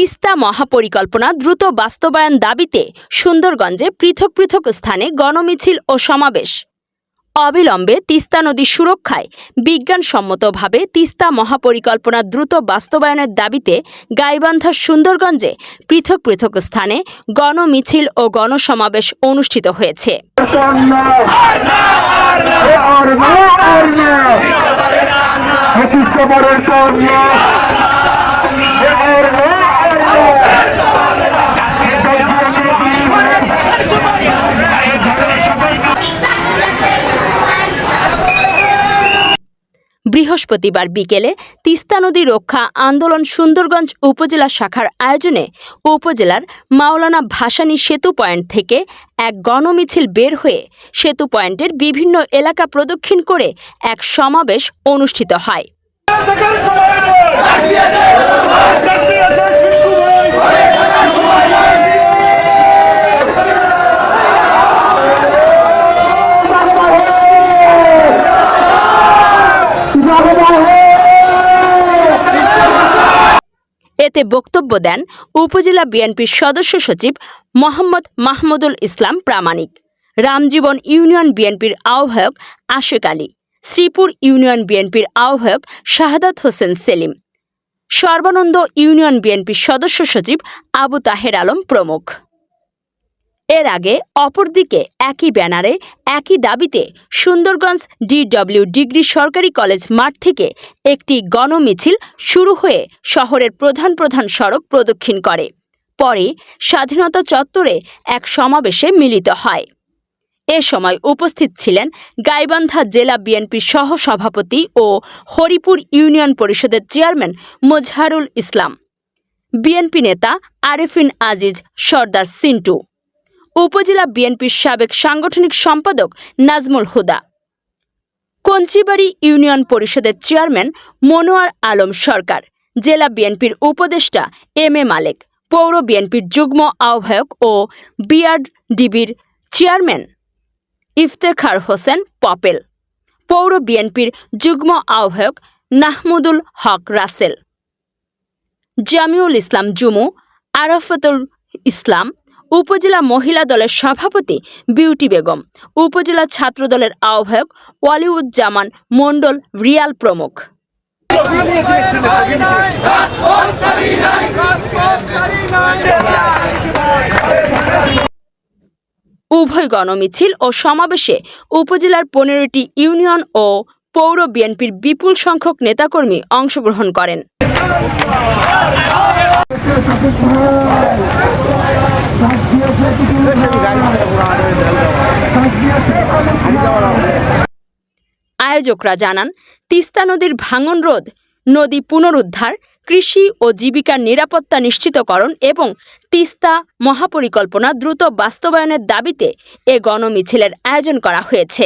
তিস্তা মহাপরিকল্পনা দ্রুত বাস্তবায়ন দাবিতে সুন্দরগঞ্জে পৃথক পৃথক স্থানে গণমিছিল ও সমাবেশ। অবিলম্বে তিস্তা নদী সুরক্ষায় বিজ্ঞানসম্মতভাবে তিস্তা মহাপরিকল্পনা দ্রুত বাস্তবায়নের দাবিতে গাইবান্ধা সুন্দরগঞ্জে পৃথক পৃথক স্থানে গণমিছিল ও গণসমাবেশ অনুষ্ঠিত হয়েছে। বৃহস্পতিবার বিকেলে তিস্তা নদী রক্ষা আন্দোলন সুন্দরগঞ্জ উপজেলা শাখার আয়োজনে উপজেলার মাওলানা ভাসানী সেতু পয়েন্ট থেকে এক গণমিছিল বের হয়ে সেতু পয়েন্টের বিভিন্ন এলাকা প্রদক্ষিণ করে এক সমাবেশ অনুষ্ঠিত হয়। এতে বক্তব্য দেন উপজেলা বিএনপির সদস্য সচিব মোহাম্মদ মাহমুদুল ইসলাম প্রামাণিক, রামজীবন ইউনিয়ন বিএনপির আহ্বায়ক আশেক আলী, শ্রীপুর ইউনিয়ন বিএনপির আহ্বায়ক শাহাদাত হোসেন সেলিম, সর্বানন্দ ইউনিয়ন বিএনপির সদস্য সচিব আবু তাহের আলম প্রমুখ। এর আগে অপরদিকে একই ব্যানারে একই দাবিতে সুন্দরগঞ্জ DW ডিগ্রি সরকারি কলেজ মাঠ থেকে একটি গণমিছিল শুরু হয়ে শহরের প্রধান প্রধান সড়ক প্রদক্ষিণ করে, পরে স্বাধীনতা চত্বরে এক সমাবেশে মিলিত হয়। এ সময় উপস্থিত ছিলেন গাইবান্ধা জেলা বিএনপির সহসভাপতি ও হরিপুর ইউনিয়ন পরিষদের চেয়ারম্যান মোজহারুল ইসলাম, বিএনপি নেতা আরেফিন আজিজ সর্দার সিন্টু, উপজেলা বিএনপির সাবেক সাংগঠনিক সম্পাদক নাজমুল হুদা, কঞ্চিবাড়ি ইউনিয়ন পরিষদের চেয়ারম্যান মনোয়ার আলম সরকার, জেলা বিএনপির উপদেষ্টা MA মালেক, পৌর বিএনপির যুগ্ম আহ্বায়ক ও BRDBর চেয়ারম্যান ইফতেখার হোসেন পপেল, পৌর বিএনপির যুগ্ম আহ্বায়ক নাহমুদুল হক রাসেল, জামিউল ইসলাম জুমু, আরাফাতুল ইসলাম, উপজেলা মহিলা দলের সভাপতি বিউটি বেগম, উপজেলা ছাত্র দলের আহ্বায়ক ওয়ালিউজ্জামান মণ্ডল রিয়াল প্রমুখ। উভয় গণমিছিল ও সমাবেশে উপজেলার 15টি ইউনিয়ন ও পৌর বিএনপির বিপুল সংখ্যক নেতাকর্মী অংশগ্রহণ করেন। আয়োজকরা জানান, তিস্তা নদীর ভাঙন রোধ, নদী পুনরুদ্ধার, কৃষি ও জীবিকার নিরাপত্তা নিশ্চিতকরণ এবং তিস্তা মহাপরিকল্পনা দ্রুত বাস্তবায়নের দাবিতে এ গণমিছিলের আয়োজন করা হয়েছে।